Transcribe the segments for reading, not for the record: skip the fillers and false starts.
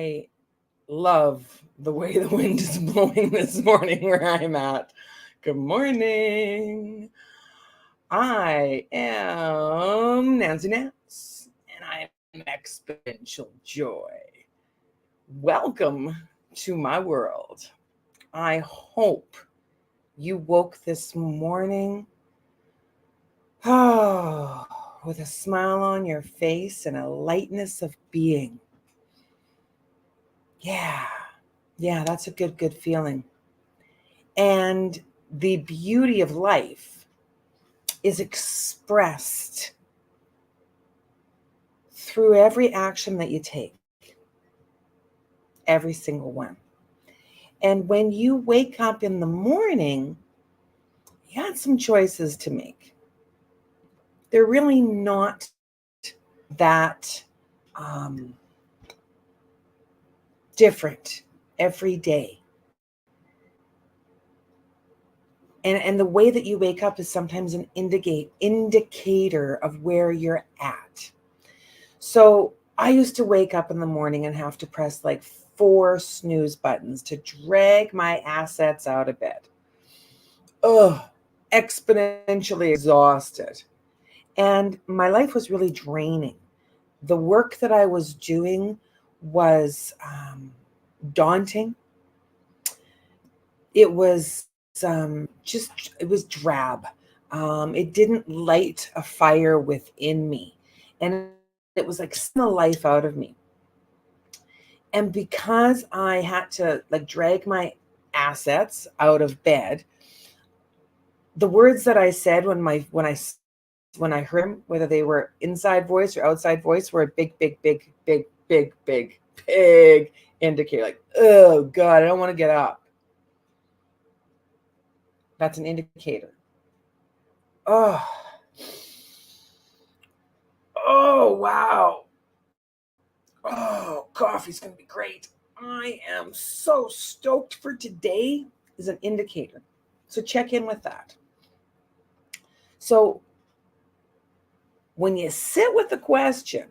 I love the way the wind is blowing this morning where I'm at. Good morning. I am Nancy Nance, and I'm Exponential Joy. Welcome to my world. I hope you woke this morning with a smile on your face and a lightness of being. Yeah, that's a good feeling. And the beauty of life is expressed through every action that you take, every single one. And when you wake up in the morning, you got some choices to make. They're really not that different every day. And the way that you wake up is sometimes an indicator of where you're at. So I used to wake up in the morning and have to press like 4 snooze buttons to drag my assets out of bed. Exponentially exhausted. And my life was really draining. The work that I was doing was daunting. It was it was drab. It didn't light a fire within me. And it was like sucking the life out of me. And because I had to like drag my assets out of bed, the words that I said when I heard them, whether they were inside voice or outside voice, were a big indicator. Like, oh God, I don't want to get up. That's an indicator. Oh wow. Oh, coffee's gonna be great. I am so stoked for today is an indicator. So check in with that. So when you sit with the question,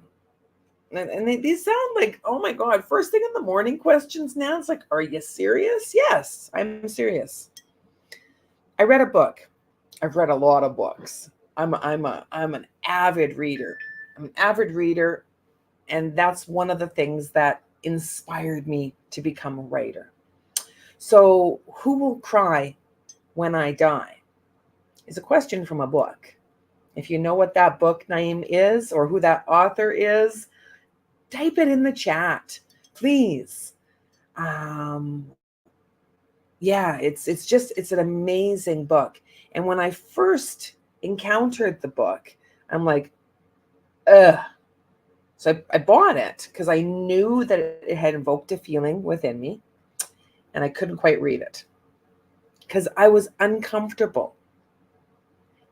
and these sound like, oh my God, first thing in the morning questions now, it's like, are you serious? Yes, I'm serious. I read a book. I've read a lot of books. I'm an avid reader. I'm an avid reader, and that's one of the things that inspired me to become a writer. So, who will cry when I die? Is a question from a book. If you know what that book name is or who that author is, type it in the chat, please. It's an amazing book. And when I first encountered the book, I'm like, ugh. So I bought it because I knew that it had evoked a feeling within me, and I couldn't quite read it because I was uncomfortable.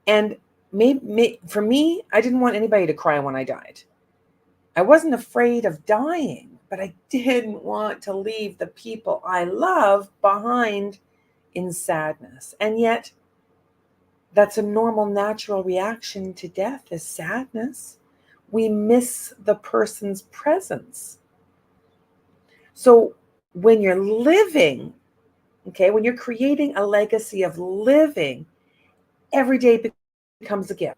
And for me, I didn't want anybody to cry when I died. I wasn't afraid of dying, but I didn't want to leave the people I love behind in sadness. And yet, that's a normal, natural reaction to death is sadness. We miss the person's presence. So when you're living, okay, when you're creating a legacy of living, every day becomes a gift.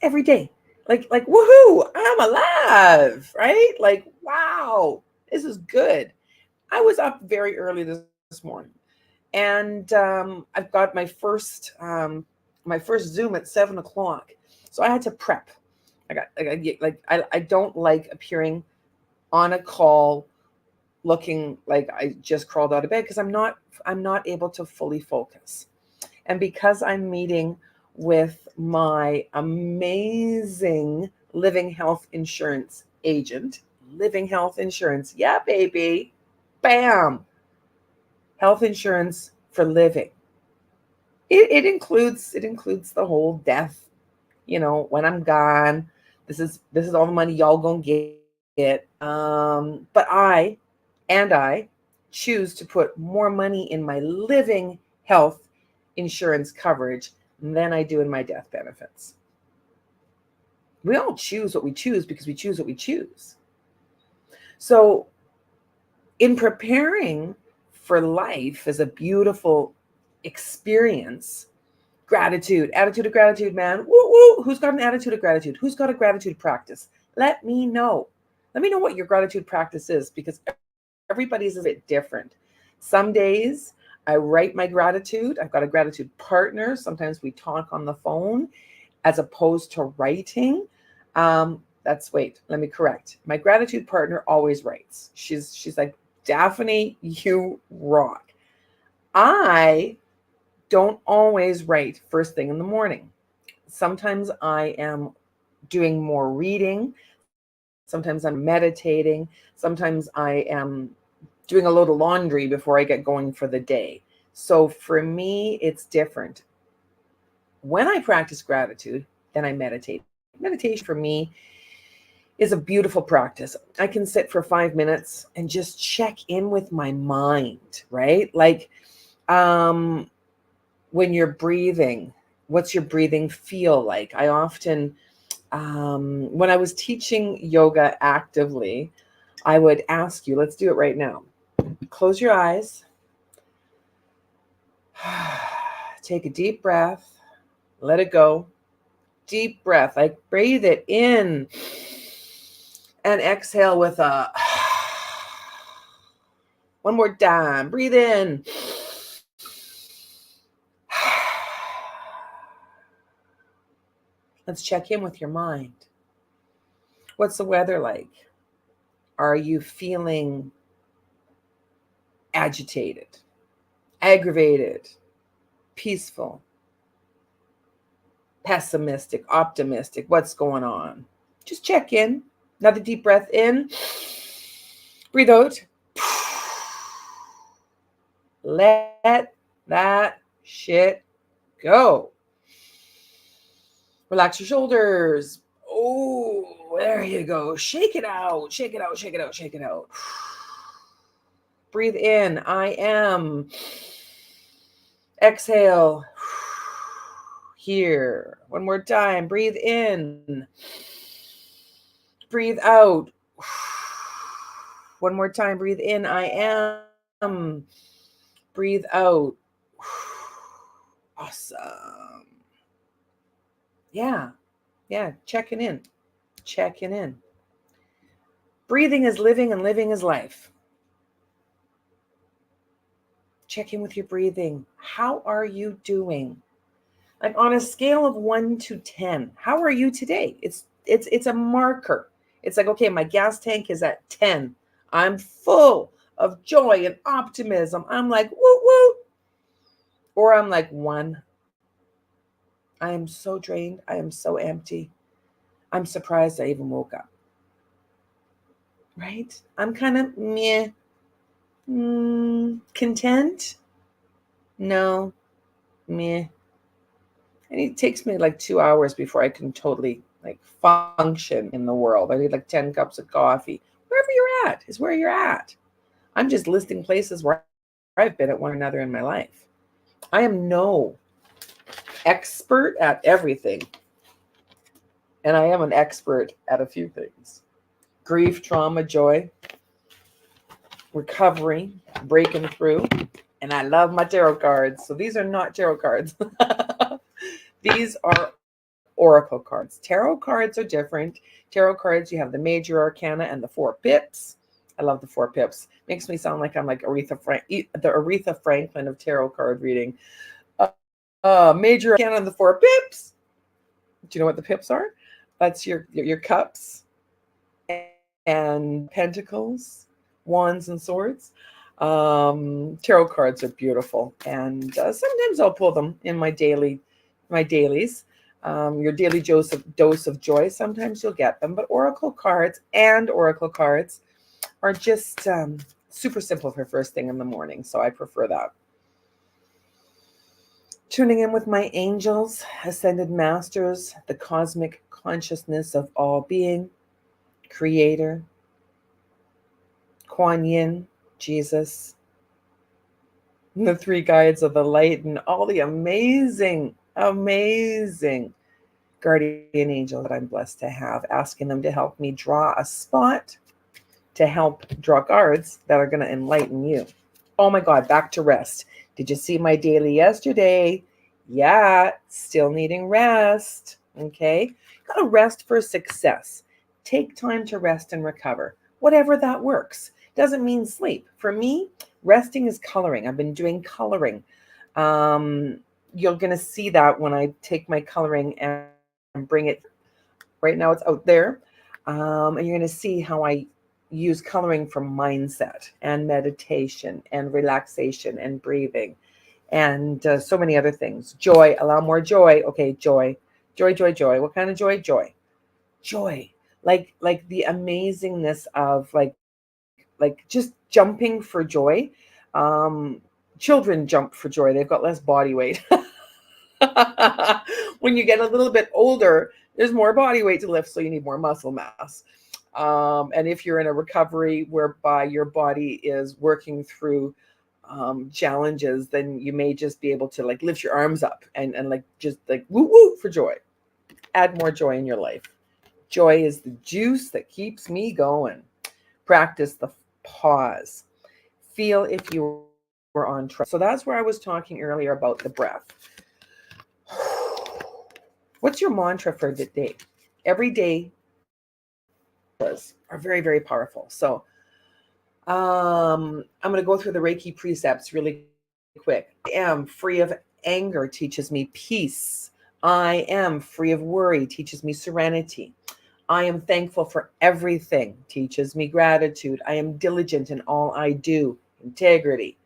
Every day. Like woohoo, I'm alive, right? Like, wow, this is good. I was up very early this morning, and I've got my first Zoom at 7:00. So I had to prep. I don't like appearing on a call looking like I just crawled out of bed because I'm not able to fully focus. And because I'm meeting with my amazing Living Health Insurance agent, Living Health Insurance, yeah, baby, bam, health insurance for living. It includes the whole death, when I'm gone. This is all the money y'all gonna get. But I choose to put more money in my living health insurance coverage than I do in my death benefits. We all choose what we choose because we choose what we choose. So in preparing for life as a beautiful experience, gratitude, attitude of gratitude, man. Woo woo. Who's got an attitude of gratitude? Who's got a gratitude practice? Let me know. Let me know what your gratitude practice is, because everybody's a bit different. Some days I write my gratitude. I've got a gratitude partner. Sometimes we talk on the phone as opposed to writing. Let me correct. My gratitude partner always writes. She's like, Daphne, you rock. I don't always write first thing in the morning. Sometimes I am doing more reading. Sometimes I'm meditating. Sometimes I am doing a load of laundry before I get going for the day. So for me, it's different. When I practice gratitude, then I meditate. Meditation for me is a beautiful practice. I can sit for 5 minutes and just check in with my mind, right? Like when you're breathing, what's your breathing feel like? I often, when I was teaching yoga actively, I would ask you, let's do it right now. Close your eyes. Take a deep breath. Let it go. Deep breath. Like breathe it in and exhale with a one more time. Breathe in. Let's check in with your mind. What's the weather like? Are you feeling agitated, aggravated, peaceful, pessimistic, optimistic? What's going on? Just check in. Another deep breath in. Breathe out. Let that shit go. Relax your shoulders. Oh, there you go. Shake it out. Shake it out. Shake it out. Shake it out. Breathe in. I am. Exhale. Here. One more time. Breathe in. Breathe out. One more time. Breathe in. I am. Breathe out. Awesome. Yeah. Checking in. Checking in. Breathing is living and living is life. Check in with your breathing. How are you doing? Like on a scale of 1 to 10, how are you today? It's a marker. It's like, okay, my gas tank is at 10. I'm full of joy and optimism. I'm like, woo woo. Or I'm like 1. I am so drained. I am so empty. I'm surprised I even woke up. Right? I'm kind of meh. Content? No. Meh. And it takes me like 2 hours before I can totally like function in the world. I need like 10 cups of coffee. Wherever you're at is where you're at. I'm just listing places where I've been at one another in my life. I am no expert at everything. And I am an expert at a few things. Grief, trauma, joy, recovery, breaking through. And I love my tarot cards. So these are not tarot cards. These are oracle cards. Tarot cards are different. Tarot cards, you have the major arcana and the 4 pips. I love the 4 pips. Makes me sound like I'm like the Aretha Franklin of tarot card reading. Major arcana and the 4 pips. Do you know what the pips are? That's your cups and pentacles, wands and swords. Tarot cards are beautiful, and sometimes I'll pull them in my dailies. Your daily dose of joy. Sometimes you'll get them, but oracle cards are just super simple for first thing in the morning. So I prefer that. Tuning in with my angels, ascended masters, the cosmic consciousness of all being, creator, Kuan Yin, Jesus, the 3 guides of the light, and all the amazing guardian angels that I'm blessed to have, asking them to help me draw a spot to help draw cards that are going to enlighten you. Oh my God, back to rest. Did you see my daily yesterday? Yeah, still needing rest. Okay. Got to rest for success. Take time to rest and recover, whatever that works. Doesn't mean sleep. For me, resting is coloring. I've been doing coloring. You're going to see that when I take my coloring and bring it. Right now it's out there. And you're going to see how I use coloring for mindset and meditation and relaxation and breathing and so many other things. Joy, allow more joy. Okay, joy. Joy, joy, joy. What kind of joy? Joy. Joy. Like the amazingness of like just jumping for joy. Children jump for joy. They've got less body weight. When you get a little bit older, there's more body weight to lift, so you need more muscle mass. And if you're in a recovery whereby your body is working through challenges, then you may just be able to like lift your arms up and like just like woo woo for joy. Add more joy in your life. Joy is the juice that keeps me going. Practice the pause. Feel if you were on track. So that's where I was talking earlier about the breath. What's your mantra for the day? Every day are very, very powerful. So I'm going to go through the Reiki precepts really quick. I am free of anger, teaches me peace. I am free of worry, teaches me serenity. I am thankful for everything, teaches me gratitude. I am diligent in all I do, integrity.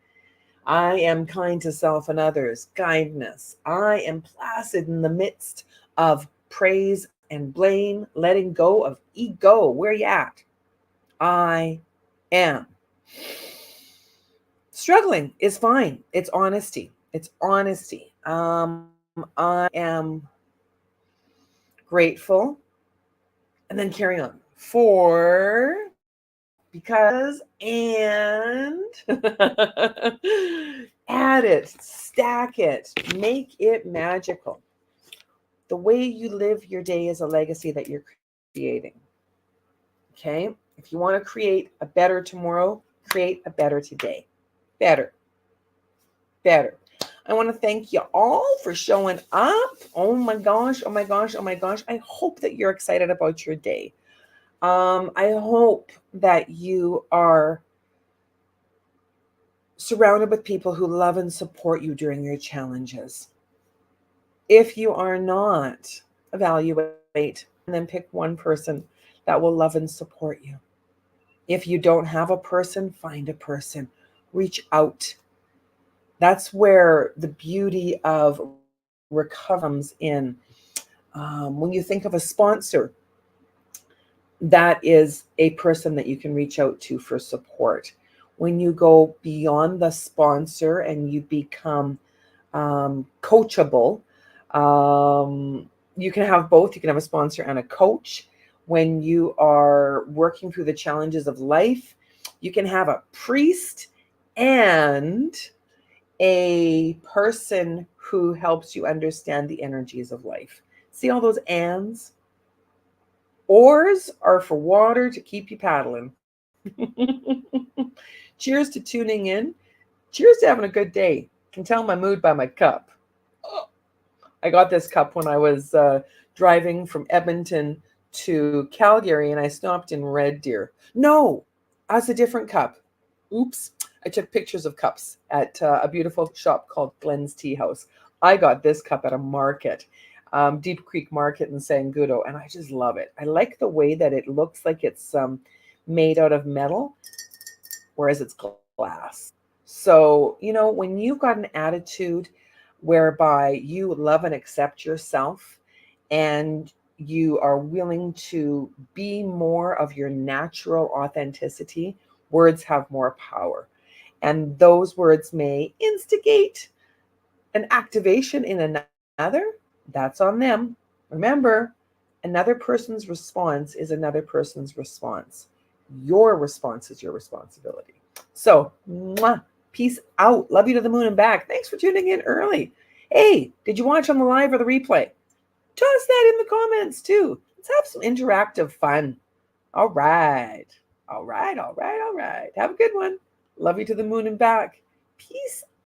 I am kind to self and others, kindness. I am placid in the midst of praise and blame, letting go of ego. Where you at? I am. Struggling is fine. It's honesty. It's honesty. I am grateful. And then carry on. For, because, and add it, stack it, make it magical. The way you live your day is a legacy that you're creating. Okay? If you want to create a better tomorrow, create a better today. Better. Better. I want to thank you all for showing up. Oh my gosh. Oh my gosh. Oh my gosh. I hope that you're excited about your day. I hope that you are surrounded with people who love and support you during your challenges. If you are not, evaluate and then pick one person that will love and support you. If you don't have a person, find a person. Reach out. That's where the beauty of recovery comes in. When you think of a sponsor, that is a person that you can reach out to for support. When you go beyond the sponsor and you become coachable, you can have both. You can have a sponsor and a coach. When you are working through the challenges of life, you can have a priest and a person who helps you understand the energies of life. See all those ands? Oars are for water to keep you paddling. Cheers to tuning in. Cheers to having a good day. Can tell my mood by my cup. Oh, I got this cup when I was driving from Edmonton to Calgary, and I stopped in Red Deer. No, that's a different cup. Oops. I took pictures of cups at a beautiful shop called Glenn's Tea House. I got this cup at a market, Deep Creek Market in Sangudo, and I just love it. I like the way that it looks like it's made out of metal, whereas it's glass. So, when you've got an attitude whereby you love and accept yourself and you are willing to be more of your natural authenticity, words have more power. And those words may instigate an activation in another. That's on them. Remember, another person's response is another person's response. Your response is your responsibility. So, peace out. Love you to the moon and back. Thanks for tuning in early. Hey, did you watch on the live or the replay? Toss that in the comments too. Let's have some interactive fun. All right. All right, all right, all right. Have a good one. Love you to the moon and back. Peace